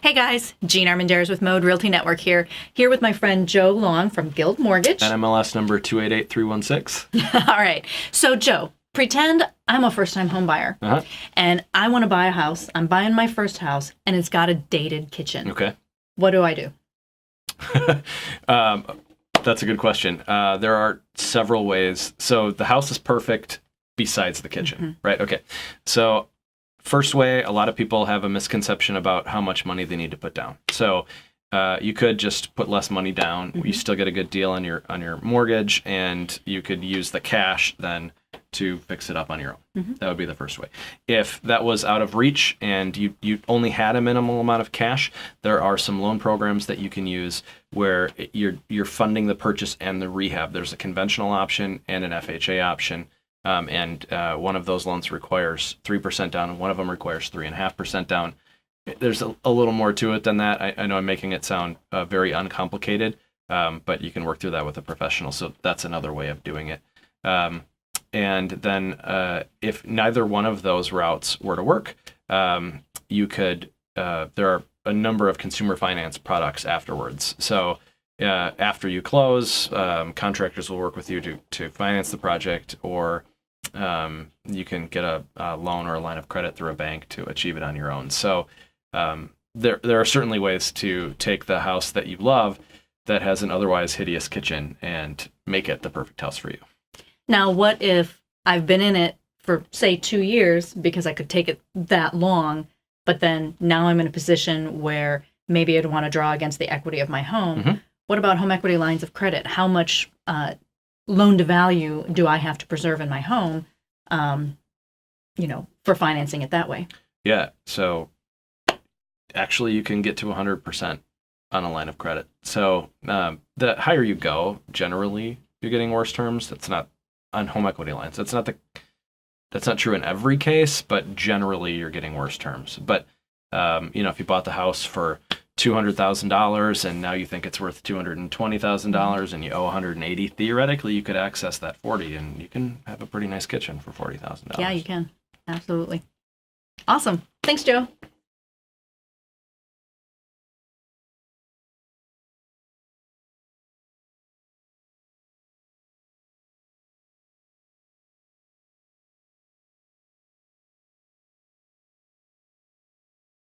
Hey guys, Jean Armendariz with Mode Realty Network here with my friend Joe Long from Guild Mortgage. NMLS number 288316. All right. So Joe, pretend I'm a first-time home buyer and I want to buy a house. I'm buying my first house and it's got a dated kitchen. Okay. What do I do? That's a good question. There are several ways. So the house is perfect besides the kitchen, right? Okay. So first way, a lot of people have a misconception about how much money they need to put down. So you could just put less money down. You still get a good deal on your mortgage, and you could use the cash then to fix it up on your own. That would be the first way. If that was out of reach and you only had a minimal amount of cash, there are some loan programs that you can use where you're funding the purchase and the rehab. There's a conventional option and an FHA option. And one of those loans requires 3% down, and one of them requires 3.5% down. There's a little more to it than that. I know I'm making it sound very uncomplicated, but you can work through that with a professional. So that's another way of doing it. And then if neither one of those routes were to work, you could, there are a number of consumer finance products afterwards. So after you close, contractors will work with you to finance the project, or you can get a loan or a line of credit through a bank to achieve it on your own. So there are certainly ways to take the house that you love that has an otherwise hideous kitchen and make it the perfect house for you. Now, what if I've been in it for, say, 2 years because I could take it that long, but then now I'm in a position where maybe I'd want to draw against the equity of my home? What about home equity lines of credit? How much loan to value do I have to preserve in my home, for financing it that way? Yeah. So actually you can get to 100% on a line of credit. So the higher you go, generally you're getting worse terms. That's not on home equity lines. That's not true in every case, but generally you're getting worse terms. But if you bought the house for $200,000 and now you think it's worth $220,000 and you owe $180,000, theoretically you could access that $40,000 and you can have a pretty nice kitchen for $40,000. Yeah, you can. Absolutely. Awesome. Thanks, Joe.